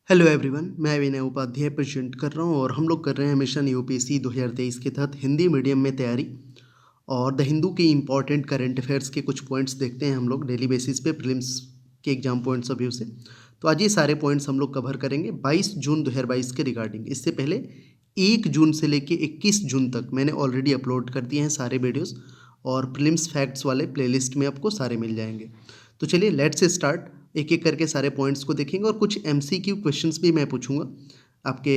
Hello everyone, मैं विनय Upadhyay present कर रहा हूँ और हम लोग कर रहे हैं मिशन यूपीएससी 2023 के तहत हिंदी मीडियम में तैयारी। और द हिंदू के इम्पॉर्टेंट करंट अफेयर्स के कुछ पॉइंट्स देखते हैं हम लोग डेली बेसिस पे प्रीलिम्स के एग्जाम पॉइंट्स ऑफ व्यू से। तो आज ये सारे पॉइंट्स हम लोग कवर करेंगे 22 जून 2022 के रिगार्डिंग। इससे पहले 1 जून से लेके 21 जून तक मैंने ऑलरेडी अपलोड कर दिए हैं सारे वीडियोज़, और प्रीलिम्स फैक्ट्स वाले प्लेलिस्ट में आपको सारे मिल जाएंगे। तो चलिए लेट्स स्टार्ट, एक एक करके सारे पॉइंट्स को देखेंगे और कुछ एमसीक्यू क्वेश्चंस भी मैं पूछूंगा आपके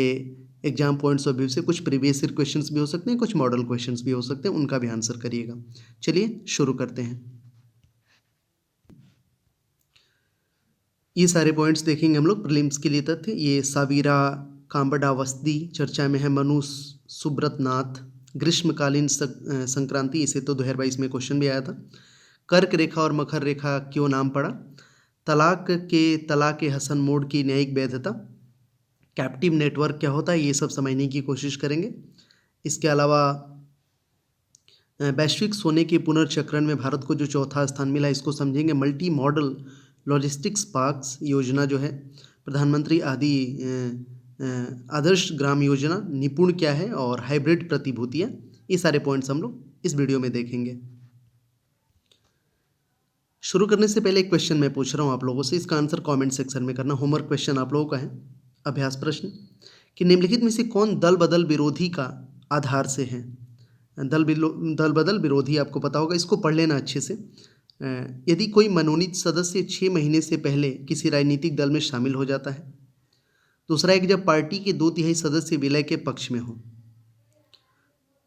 एग्जाम पॉइंट्स ऑफ व्यू से। कुछ प्रीवियस ईयर क्वेश्चंस भी हो सकते हैं, कुछ मॉडल क्वेश्चंस भी हो सकते हैं, उनका भी आंसर करिएगा। चलिए शुरू करते हैं। ये सारे पॉइंट्स देखेंगे हम लोग प्रीलिम्स के लिए तथ्य। ये सावीरा कांबडा वस्ती चर्चा में है, मनु सुब्रत नाथ, ग्रीष्मकालीन संक्रांति, इसे तो 2022 में क्वेश्चन भी आया था। कर्क रेखा और मकर रेखा क्यों नाम पड़ा, तलाक हसन मोड की न्यायिक वैधता, कैप्टिव नेटवर्क क्या होता है, ये सब समझने की कोशिश करेंगे। इसके अलावा वैश्विक सोने के पुनर्चक्रण में भारत को जो चौथा स्थान मिला, इसको समझेंगे। मल्टी मॉडल लॉजिस्टिक्स पार्क्स योजना जो है, प्रधानमंत्री आदर्श ग्राम योजना, निपुण क्या है और हाइब्रिड प्रतिभूतियाँ, ये सारे पॉइंट्स हम लोग इस वीडियो में देखेंगे। शुरू करने से पहले एक क्वेश्चन मैं पूछ रहा हूँ आप लोगों से, इसका आंसर कमेंट सेक्शन में करना। होमवर्क क्वेश्चन आप लोगों का है, अभ्यास प्रश्न, कि निम्नलिखित में से कौन दल बदल विरोधी का आधार से है। दल बदल विरोधी आपको पता होगा, इसको पढ़ लेना अच्छे से। यदि कोई मनोनीत सदस्य 6 महीने से पहले किसी राजनीतिक दल में शामिल हो जाता है। दूसरा है कि जब पार्टी के 2/3 सदस्य विलय के पक्ष में हो।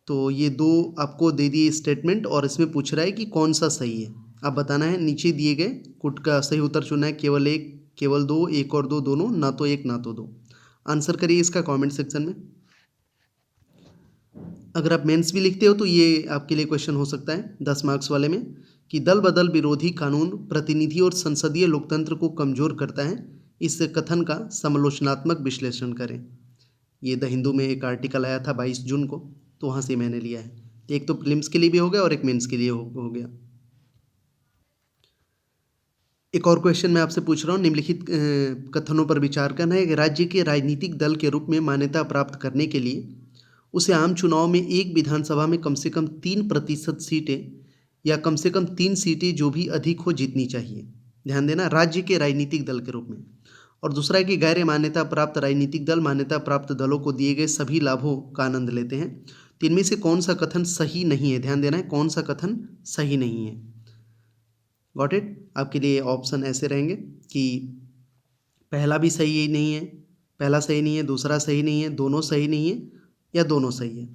तो ये दो आपको दे दिए स्टेटमेंट और इसमें पूछ रहा है कि कौन सा सही है, आप बताना है। नीचे दिए गए कुट का सही उत्तर चुना है, केवल एक, केवल दो, एक और दो, दोनों, ना तो एक ना तो दो। आंसर करिए इसका कमेंट सेक्शन में। अगर आप मेंस भी लिखते हो तो ये आपके लिए क्वेश्चन हो सकता है 10 मार्क्स वाले में, कि दल बदल विरोधी कानून प्रतिनिधि और संसदीय लोकतंत्र को कमजोर करता है, इस कथन का समालोचनात्मक विश्लेषण करें। ये द हिंदू में एक आर्टिकल आया था 22 जून को, तो वहाँ से मैंने लिया है। एक तो प्रीलिम्स के लिए भी हो गया और एक मेंस के लिए हो गया। एक और क्वेश्चन मैं आपसे पूछ रहा हूँ, निम्नलिखित कथनों पर विचार करना है कि राज्य के राजनीतिक दल के रूप में मान्यता प्राप्त करने के लिए उसे आम चुनाव में एक विधानसभा में कम से कम 3% सीटें या कम से कम 3 सीटें जो भी अधिक हो जीतनी चाहिए। ध्यान देना, राज्य के राजनीतिक दल के रूप में। और दूसरा है कि गैर मान्यता प्राप्त राजनीतिक दल मान्यता प्राप्त दलों को दिए गए सभी लाभों का आनंद लेते हैं। तो इनमें से कौन सा कथन सही नहीं है, ध्यान देना है, कौन सा कथन सही नहीं है। Got it. आपके लिए ऑप्शन ऐसे रहेंगे कि पहला भी सही नहीं है, पहला सही नहीं है, दूसरा सही नहीं है, दोनों सही नहीं है, या दोनों सही है।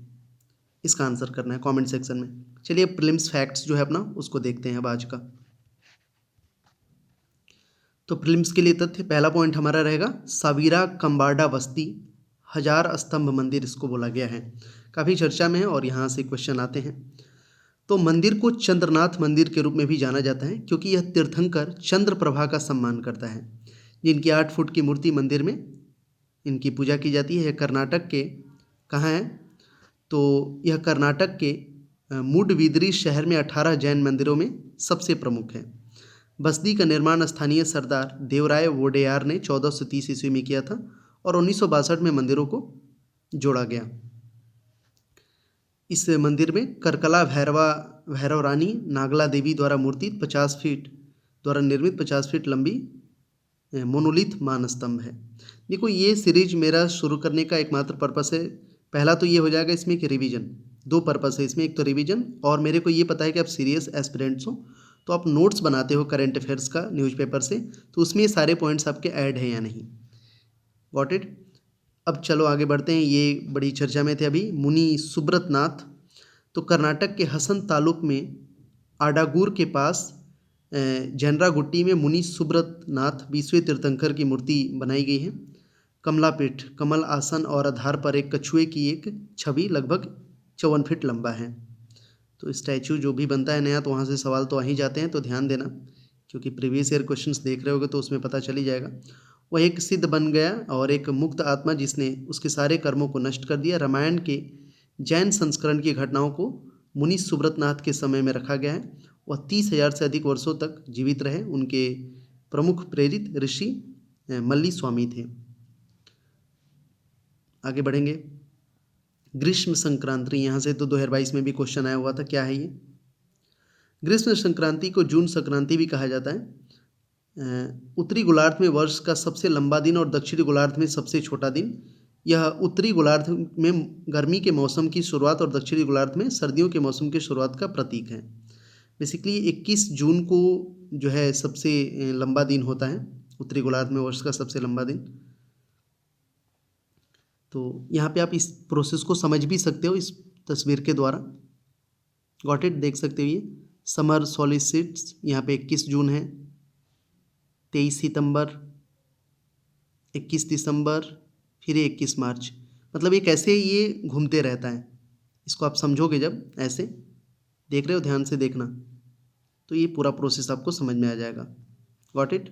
इसका आंसर करना है कमेंट सेक्शन में। चलिए प्रीलिम्स फैक्ट्स जो है अपना उसको देखते हैं अब आज का। तो प्रीलिम्स के लिए तथ्य, पहला पॉइंट हमारा रहेगा सावीरा कम्बाडा बस्ती 1000 स्तंभ मंदिर, इसको बोला गया है, काफ़ी चर्चा में है और यहाँ से क्वेश्चन आते हैं। तो मंदिर को चंद्रनाथ मंदिर के रूप में भी जाना जाता है क्योंकि यह तीर्थंकर चंद्र प्रभा का सम्मान करता है, जिनकी 8 फुट की मूर्ति मंदिर में इनकी पूजा की जाती है। यह कर्नाटक के कहाँ है, तो यह कर्नाटक के मूडबिद्री शहर में 18 जैन मंदिरों में सबसे प्रमुख है। बस्ती का निर्माण स्थानीय सरदार देवराय वोडेयार ने 1430 ईस्वी में किया था और 1962 में मंदिरों को जोड़ा गया। इस मंदिर में करकला भैरव रानी नागला देवी द्वारा मूर्तित 50 फीट द्वारा निर्मित 50 फीट लंबी मोनोलिथ मान स्तंभ है। देखो, ये सीरीज मेरा शुरू करने का एकमात्र पर्पस है, पहला तो ये हो जाएगा इसमें कि रिवीजन, 2 पर्पस है इसमें, एक तो रिवीजन, और मेरे को ये पता है कि आप सीरियस एस्पिरेंट्स हो तो आप नोट्स बनाते हो करंट अफेयर्स का न्यूज़पेपर से, तो उसमें ये सारे पॉइंट्स आपके ऐड हैं या नहीं। Got it. अब चलो आगे बढ़ते हैं। ये बड़ी चर्चा में थे अभी, मुनि सुब्रत नाथ। तो कर्नाटक के हसन तालुक में आडागूर के पास जनरागुट्टी में मुनि सुब्रत नाथ 20वें तीर्थंकर की मूर्ति बनाई गई है। कमलापीठ, कमल आसन और आधार पर एक कछुए की एक छवि लगभग 54 फीट लंबा है। तो स्टैचू जो भी बनता है नया, तो वहाँ से सवाल तो आ ही जाते हैं, तो ध्यान देना, क्योंकि प्रीवियस ईयर क्वेश्चंस देख रहे होगे तो उसमें पता चल ही जाएगा। वह एक सिद्ध बन गया और एक मुक्त आत्मा जिसने उसके सारे कर्मों को नष्ट कर दिया। रामायण के जैन संस्करण की घटनाओं को मुनि सुब्रतनाथ के समय में रखा गया है। वह 30,000 से अधिक वर्षों तक जीवित रहे। उनके प्रमुख प्रेरित ऋषि मल्ली स्वामी थे। आगे बढ़ेंगे। ग्रीष्म संक्रांति, यहाँ से तो 2022 में भी क्वेश्चन आया हुआ था, क्या है ये? ग्रीष्म संक्रांति को जून संक्रांति भी कहा जाता है। उत्तरी गोलार्ध में वर्ष का सबसे लंबा दिन और दक्षिणी गोलार्ध में सबसे छोटा दिन। यह उत्तरी गोलार्ध में गर्मी के मौसम की शुरुआत और दक्षिणी गोलार्ध में सर्दियों के मौसम की शुरुआत का प्रतीक है। बेसिकली 21 जून को जो है सबसे लंबा दिन होता है, उत्तरी गोलार्ध में वर्ष का सबसे लंबा दिन। तो यहाँ पे आप इस प्रोसेस को समझ भी सकते हो इस तस्वीर के द्वारा। गॉट इट, देख सकते हो ये समर सॉलिस्टिस, यहाँ पे 21 जून है, 23 सितंबर, 21 दिसंबर, फिर 21 मार्च। मतलब ये कैसे ये घूमते रहता है, इसको आप समझोगे जब ऐसे देख रहे हो, ध्यान से देखना, तो ये पूरा प्रोसेस आपको समझ में आ जाएगा। Got it.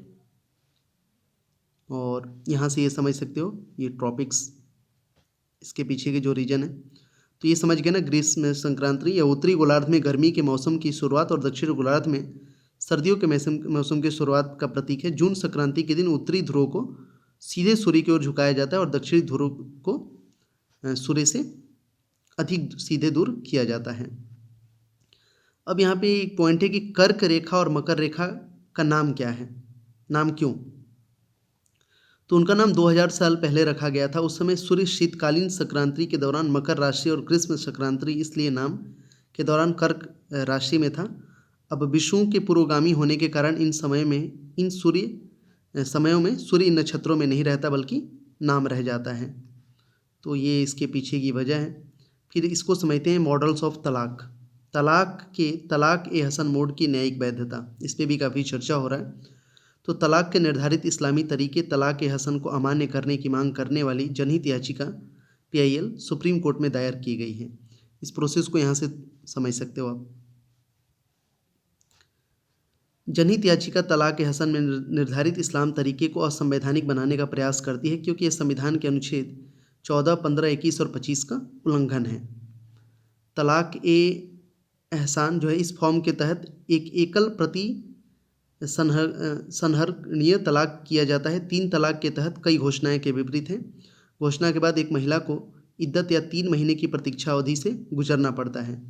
और यहाँ से ये समझ सकते हो ये ट्रॉपिक्स, इसके पीछे के जो रीजन है, तो ये समझ गए ना। ग्रीष्म संक्रांति या उत्तरी गोलार्ध में गर्मी के मौसम की शुरुआत और दक्षिणी गोलार्ध में सर्दियों के मौसम की शुरुआत का प्रतीक है। जून संक्रांति के दिन उत्तरी ध्रुव को सीधे सूर्य की ओर झुकाया जाता है और दक्षिणी ध्रुव को सूर्य से अधिक सीधे दूर किया जाता है। अब यहाँ पे एक पॉइंट है कि कर्क रेखा और मकर रेखा का नाम क्या है, नाम क्यों? तो उनका नाम 2000 साल पहले रखा गया था। उस समय सूर्य शीतकालीन संक्रांति के दौरान मकर राशि और ग्रीष्म संक्रांति इसलिए नाम के दौरान कर्क राशि में था। अब विषुओं के पुरोगामी होने के कारण इन समयों में सूर्य इन नक्षत्रों में नहीं रहता बल्कि नाम रह जाता है। तो ये इसके पीछे की वजह है। फिर इसको समझते हैं मॉडल्स ऑफ तलाक। तलाक ए हसन मोड की न्यायिक वैधता, इस पर भी काफ़ी चर्चा हो रहा है। तो तलाक के निर्धारित इस्लामी तरीके तलाक ए हसन को अमान्य करने की मांग करने वाली जनहित याचिका PIL सुप्रीम कोर्ट में दायर की गई है। इस प्रोसेस को यहाँ से समझ सकते हो आप। जनहित याचिका तलाक ए हसन में निर्धारित इस्लाम तरीके को असंवैधानिक बनाने का प्रयास करती है क्योंकि यह संविधान के अनुच्छेद 14, 15, 21 और 25 का उल्लंघन है। तलाक ए एहसान जो है इस फॉर्म के तहत एक एकल प्रति संहरणीय तलाक किया जाता है। 3 तलाक के तहत कई घोषणाएं के विपरीत हैं। घोषणा के बाद एक महिला को इद्दत या 3 महीने की प्रतीक्षा अवधि से गुजरना पड़ता है।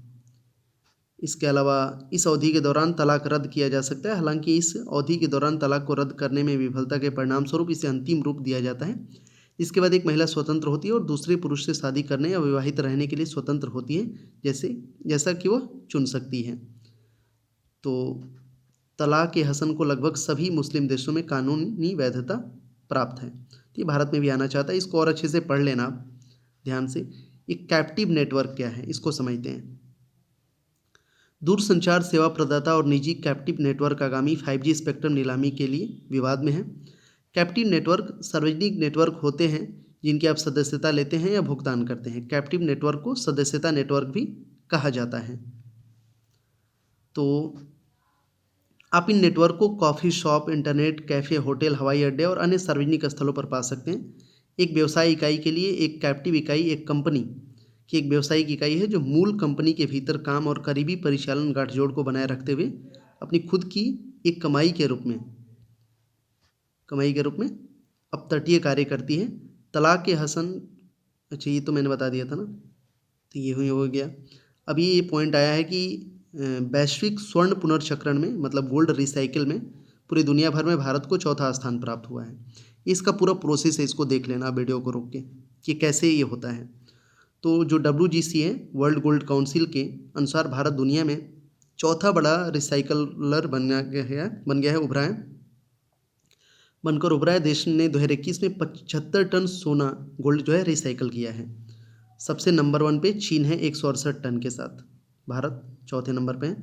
इसके अलावा इस अवधि के दौरान तलाक रद्द किया जा सकता है। हालांकि इस अवधि के दौरान तलाक को रद्द करने में विफलता के परिणाम स्वरूप इसे अंतिम रूप दिया जाता है। इसके बाद एक महिला स्वतंत्र होती है और दूसरे पुरुष से शादी करने या विवाहित रहने के लिए स्वतंत्र होती है, जैसा कि वह चुन सकती है। तो तलाक ए हसन को लगभग सभी मुस्लिम देशों में कानूनी वैधता प्राप्त है। तो ये भारत में भी आना चाहता है। इसको और अच्छे से पढ़ लेना आप ध्यान से। एक कैप्टिव नेटवर्क क्या है, इसको समझते हैं। दूरसंचार सेवा प्रदाता और निजी कैप्टिव नेटवर्क आगामी 5G स्पेक्ट्रम नीलामी के लिए विवाद में है। कैप्टिव नेटवर्क सार्वजनिक नेटवर्क होते हैं जिनकी आप सदस्यता लेते हैं या भुगतान करते हैं। कैप्टिव नेटवर्क को सदस्यता नेटवर्क भी कहा जाता है। तो आप इन नेटवर्क को coffee shop, internet cafe, hotel, हवाई अड्डे और अन्य सार्वजनिक स्थलों पर पा सकते हैं। एक व्यवसाय इकाई के लिए एक कैप्टिव इकाई एक कंपनी की एक व्यवसायिक इकाई है जो मूल कंपनी के भीतर काम और करीबी परिचालन गाठजोड़ को बनाए रखते हुए अपनी खुद की एक कमाई के रूप में अपतटीय कार्य करती है। तलाक ए हसन, अच्छा ये तो मैंने बता दिया था ना, तो ये हो गया। अभी ये पॉइंट आया है कि वैश्विक स्वर्ण पुनर्चक्रण में, मतलब गोल्ड रिसाइकिल में, पूरी दुनिया भर में भारत को 4था स्थान प्राप्त हुआ है। इसका पूरा प्रोसेस है, इसको देख लेना वीडियो को रोक के कि कैसे ये होता है। तो जो WGC है, वर्ल्ड गोल्ड काउंसिल के अनुसार भारत दुनिया में 4था बड़ा रिसाइकलर बन गया है, बनकर उभरा है। देश ने 2021 में 75 टन सोना गोल्ड जो है रिसाइकल किया है। सबसे नंबर 1 पे चीन है 168 टन के साथ। भारत 4थे नंबर पे है।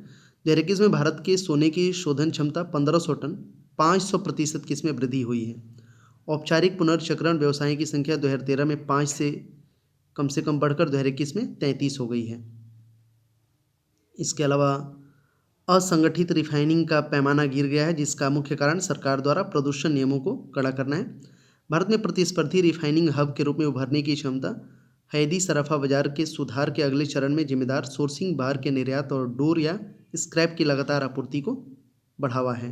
2021 में भारत के सोने की शोधन क्षमता 1500 टन, 500% की इसमें वृद्धि हुई है। औपचारिक पुनर्चक्रण व्यवसाय की संख्या 2013 में 5 से कम बढ़कर 2021 में 33 हो गई है। इसके अलावा असंगठित रिफाइनिंग का पैमाना गिर गया है, जिसका मुख्य कारण सरकार द्वारा प्रदूषण नियमों को कड़ा करना है। भारत में प्रतिस्पर्धी रिफाइनिंग हब के रूप में उभरने की क्षमता हैदी सराफा बाजार के सुधार के अगले चरण में जिम्मेदार सोर्सिंग, बाहर के निर्यात और डोर या स्क्रैप की लगातार आपूर्ति को बढ़ावा है।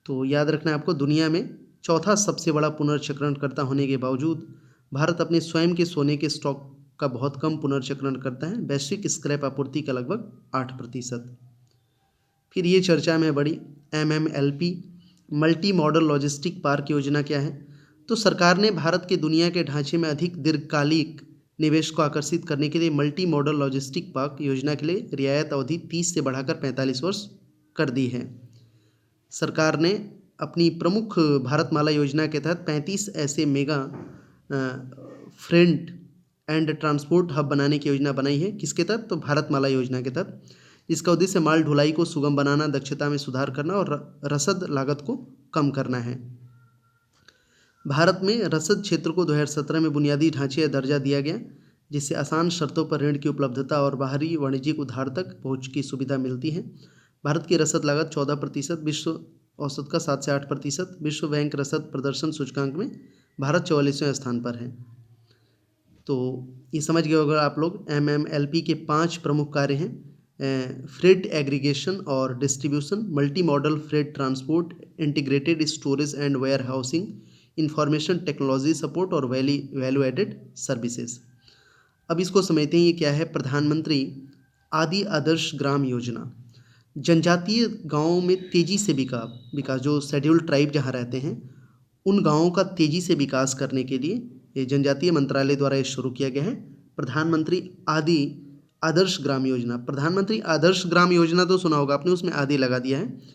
तो याद रखना है आपको, दुनिया में 4था सबसे बड़ा पुनर्चक्रणकर्ता होने के बावजूद भारत अपने स्वयं के सोने के स्टॉक का बहुत कम पुनर्चक्रण करता है, वैश्विक स्क्रैप आपूर्ति का लगभग 8%। फिर ये चर्चा में बड़ी MMLP multi modal logistic park योजना क्या है? तो सरकार ने भारत के दुनिया के ढांचे में अधिक दीर्घकालिक निवेश को आकर्षित करने के लिए मल्टी मॉडल लॉजिस्टिक पार्क योजना के लिए रियायत अवधि 30 से बढ़ाकर 45 वर्ष कर दी है। सरकार ने अपनी प्रमुख भारतमाला योजना के तहत 35 ऐसे mega freight and transport hub बनाने की योजना बनाई है। किसके तहत? तो भारतमाला योजना के तहत, जिसका उद्देश्य माल ढुलाई को सुगम बनाना, दक्षता में सुधार करना और रसद लागत को कम करना है। भारत में रसद क्षेत्र को 2017 में बुनियादी ढांचे का दर्जा दिया गया, जिससे आसान शर्तों पर ऋण की उपलब्धता और बाहरी वाणिज्यिक उधार तक पहुंच की सुविधा मिलती है। भारत की रसद लागत 14%, विश्व औसत का 7 से 8%। विश्व बैंक रसद प्रदर्शन सूचकांक में भारत 44वें स्थान पर है। तो ये समझ गए होगा आप लोग, MMLP के 5 प्रमुख कार्य हैं: फ्रेट एग्रीगेशन और distribution, multi modal freight transport, integrated storage and warehousing, information technology support और वैल्यू एडेड सर्विसेज। अब इसको समझते हैं, ये क्या है? प्रधानमंत्री आदि आदर्श ग्राम योजना। जनजातीय गांवों में तेजी से विकास, जो शेड्यूल्ड ट्राइब जहां रहते हैं उन गांवों का तेजी से विकास करने के लिए ये जनजातीय मंत्रालय द्वारा ये शुरू किया गया है, प्रधानमंत्री आदि आदर्श ग्राम योजना। प्रधानमंत्री आदर्श ग्राम योजना तो सुना होगा आपने, उसमें आदि लगा दिया है।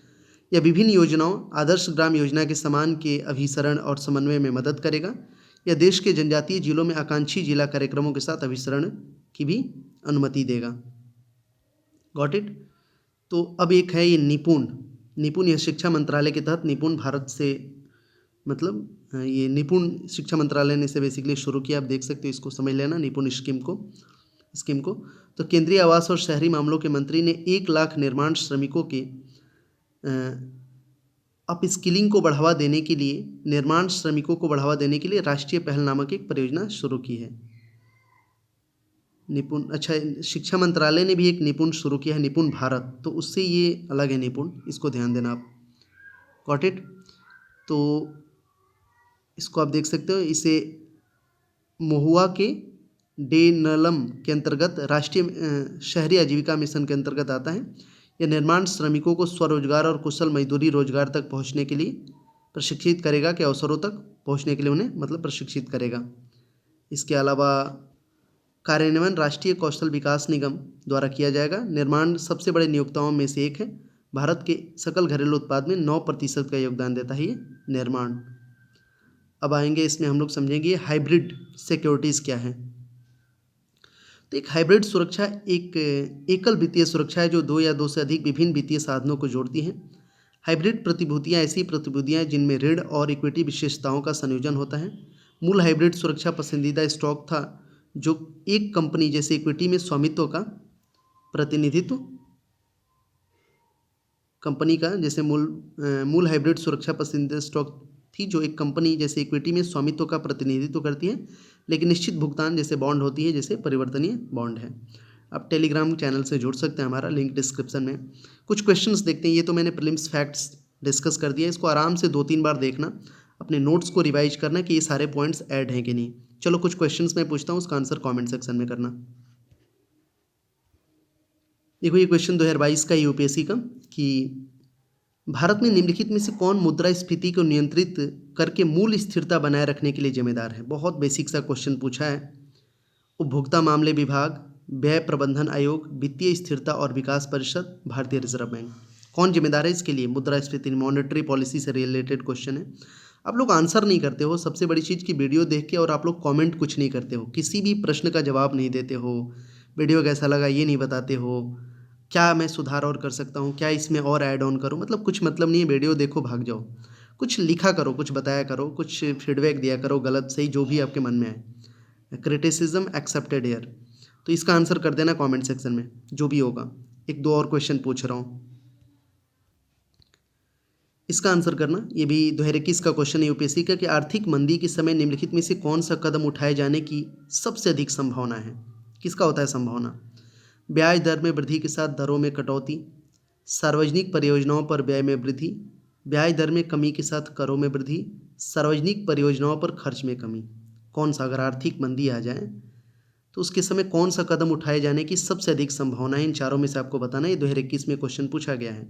यह विभिन्न योजनाओं आदर्श ग्राम योजना के समान के अभिसरण और समन्वय में मदद करेगा। यह देश के जनजातीय जिलों में आकांक्षी जिला कार्यक्रमों के साथ अभिसरण की भी अनुमति देगा। Got it? तो अब एक है ये निपुण, यह शिक्षा मंत्रालय के तहत निपुण भारत से, मतलब ये निपुण शिक्षा मंत्रालय ने इसे बेसिकली शुरू किया। आप देख सकते हो, इसको समझ लेना, निपुण स्कीम को। तो केंद्रीय आवास और शहरी मामलों के मंत्री ने 1 लाख निर्माण श्रमिकों के अपस्किलिंग को बढ़ावा देने के लिए राष्ट्रीय पहल नामक एक परियोजना शुरू की है। निपुण, अच्छा, शिक्षा मंत्रालय ने भी एक निपुण शुरू किया है, निपुण भारत, तो उससे ये अलग है निपुण, इसको ध्यान देना आप। Got it? तो इसको आप देख सकते हो, इसे महुआ के डेनलम के अंतर्गत राष्ट्रीय शहरी आजीविका मिशन के अंतर्गत आता है। यह निर्माण श्रमिकों को स्वरोजगार और कुशल मजदूरी रोजगार तक पहुंचने के लिए प्रशिक्षित करेगा, के अवसरों तक पहुंचने के लिए उन्हें मतलब प्रशिक्षित करेगा। इसके अलावा कार्यान्वयन राष्ट्रीय कौशल विकास निगम द्वारा किया जाएगा। निर्माण सबसे बड़े नियोक्ताओं में से एक है। भारत के सकल घरेलू उत्पाद में 9% का योगदान देता है ये निर्माण। अब आएंगे, इसमें हम लोग समझेंगे हाइब्रिड सिक्योरिटीज़ क्या है। तो एक हाइब्रिड सुरक्षा एक एकल वित्तीय सुरक्षा है जो 2 या 2 से अधिक विभिन्न वित्तीय साधनों को जोड़ती है। हाइब्रिड प्रतिभूतियाँ ऐसी प्रतिभूतियाँ जिनमें ऋण और इक्विटी विशेषताओं का संयोजन होता है। मूल हाइब्रिड सुरक्षा पसंदीदा स्टॉक था जो एक कंपनी जैसे इक्विटी में स्वामित्व का प्रतिनिधित्व, कंपनी का जैसे मूल हाइब्रिड सुरक्षा पसंदीदा स्टॉक थी जो एक कंपनी जैसे इक्विटी में स्वामित्व का प्रतिनिधित्व करती है, लेकिन निश्चित भुगतान जैसे बॉन्ड होती है, जैसे परिवर्तनीय बॉन्ड है। आप टेलीग्राम चैनल से जुड़ सकते हैं, हमारा लिंक डिस्क्रिप्शन में। कुछ क्वेश्चंस देखते हैं। ये तो मैंने प्रीलिम्स फैक्ट्स डिस्कस कर दिया, इसको आराम से 2-3 बार देखना, अपने नोट्स को रिवाइज करना कि ये सारे पॉइंट्स ऐड हैं कि नहीं। चलो कुछ क्वेश्चंस मैं पूछता हूँ, उसका आंसर कॉमेंट सेक्शन में करना। देखो ये क्वेश्चन 2022 का यूपीएससी का, कि भारत में निम्नलिखित में से कौन मुद्रास्फीति को नियंत्रित करके मूल्य स्थिरता बनाए रखने के लिए जिम्मेदार है? बहुत बेसिक सा क्वेश्चन पूछा है। उपभोक्ता मामले विभाग, व्यय प्रबंधन आयोग, वित्तीय स्थिरता और विकास परिषद, भारतीय रिजर्व बैंक। कौन जिम्मेदार है इसके लिए? मुद्रास्फीति, मॉनेटरी पॉलिसी से रिलेटेड क्वेश्चन है। आप लोग आंसर नहीं करते हो, सबसे बड़ी चीज़ की वीडियो देख के, और आप लोग कमेंट कुछ नहीं करते हो, किसी भी प्रश्न का जवाब नहीं देते हो, वीडियो कैसा लगा ये नहीं बताते हो, क्या मैं सुधार और कर सकता हूँ, क्या इसमें और ऐड ऑन करूँ, मतलब कुछ मतलब नहीं है। वीडियो देखो भाग जाओ, कुछ लिखा करो, कुछ बताया करो, कुछ फीडबैक दिया करो, गलत सही जो भी आपके मन में आए। Criticism accepted here. तो इसका आंसर कर देना कमेंट सेक्शन में जो भी होगा। 1-2 और क्वेश्चन पूछ रहा हूँ, इसका आंसर करना। ये भी 2021 का क्वेश्चन है यूपीएससी का, कि आर्थिक मंदी के समय निम्नलिखित में से कौन सा कदम उठाए जाने की सबसे अधिक संभावना है? किसका होता है संभावना? ब्याज दर में वृद्धि के साथ दरों में कटौती, सार्वजनिक परियोजनाओं पर व्यय में वृद्धि, ब्याज दर में कमी के साथ करों में वृद्धि, सार्वजनिक परियोजनाओं पर खर्च में कमी। कौन सा, अगर आर्थिक मंदी आ जाए तो उसके समय कौन सा कदम उठाए जाने की सबसे अधिक संभावना है, इन चारों में से आपको बताना है। 2021 में क्वेश्चन पूछा गया है।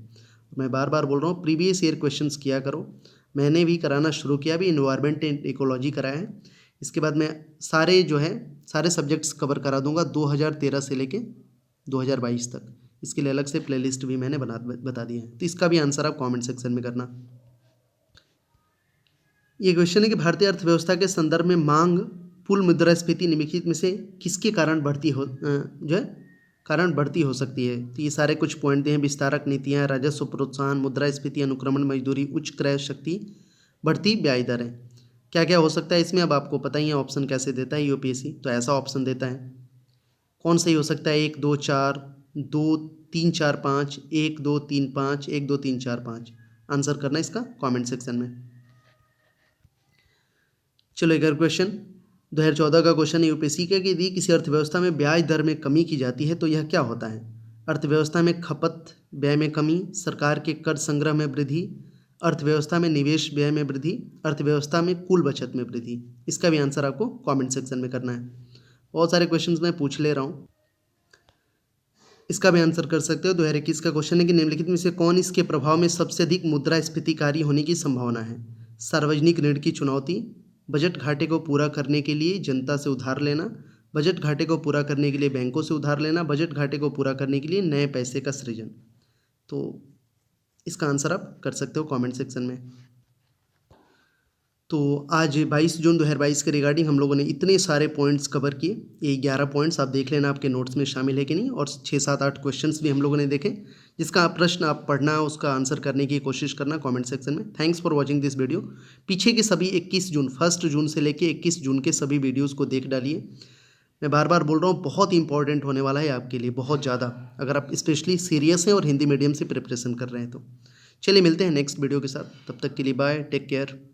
मैं बार बार बोल रहा हूँ, प्रीवियस ईयर क्वेश्चंस किया करो। मैंने भी कराना शुरू किया, अभी इन्वायरमेंट एंड इकोलॉजी कराया है। इसके बाद मैं सारे सब्जेक्ट्स कवर करा दूंगा 2013 से लेके 2022 तक। इसके लिए अलग से प्लेलिस्ट भी मैंने बता दी है। तो इसका भी आंसर आप कमेंट सेक्शन में करना। ये क्वेश्चन है कि भारतीय अर्थव्यवस्था के संदर्भ में मांग पुल मुद्रास्फीति निम्नलिखित में से किसके कारण बढ़ती हो सकती है। तो ये सारे कुछ पॉइंट दिए हैं, विस्तारक नीतियाँ, राजस्व प्रोत्साहन, मुद्रास्फीति, अनुक्रमण मजदूरी, उच्च क्रय शक्ति, बढ़ती ब्याज दरें। क्या क्या हो सकता है इसमें, अब आपको पता ही है ऑप्शन कैसे देता है यूपीएससी। तो ऐसा ऑप्शन देता है, कौन सही हो सकता है, 1 2 4 2 3 4 5, 1 2 3 5, 1 2 3 4 5। आंसर करना इसका कमेंट सेक्शन में। चलो एक और क्वेश्चन, 2014 का क्वेश्चन है यूपीएससी का, कि यदि किसी अर्थव्यवस्था में ब्याज दर में कमी की जाती है तो यह क्या होता है। अर्थव्यवस्था में खपत व्यय में कमी, सरकार के कर संग्रह में वृद्धि, अर्थव्यवस्था में निवेश व्यय में वृद्धि, अर्थव्यवस्था में कुल बचत में वृद्धि। इसका भी आंसर आपको कमेंट सेक्शन में करना है। बहुत सारे क्वेश्चंस मैं पूछ ले रहा हूँ, इसका भी आंसर कर सकते हो। 2021 का क्वेश्चन है कि निम्नलिखित में से कौन इसके प्रभाव में सबसे अधिक मुद्रास्फीतिकारी होने की संभावना है। सार्वजनिक ऋण की चुनौती, बजट घाटे को पूरा करने के लिए जनता से उधार लेना, बजट घाटे को पूरा करने के लिए बैंकों से उधार लेना, बजट घाटे को पूरा करने के लिए नए पैसे का सृजन। तो इसका आंसर आप कर सकते हो कमेंट सेक्शन में। तो आज 22 जून 2022 के रिगार्डिंग हम लोगों ने इतने सारे पॉइंट्स कवर किए। ये 11 पॉइंट्स आप देख लेना आपके नोट्स में शामिल है कि नहीं, और 6 7 8 क्वेश्चंस भी हम लोगों ने देखे। जिसका प्रश्न आप पढ़ना, उसका आंसर करने की कोशिश करना कमेंट सेक्शन में। Thanks for watching this video. पीछे के सभी 1 जून से लेके 21 जून के सभी वीडियोज़ को देख डालिए। मैं बार बार बोल रहा हूँ, बहुत इंपॉर्टेंट होने वाला है आपके लिए, बहुत ज़्यादा, अगर आप स्पेशली सीरियस हैं और हिंदी मीडियम से प्रिपरेशन कर रहे हैं तो। चलिए मिलते हैं नेक्स्ट वीडियो के साथ, तब तक के लिए बाय, टेक केयर।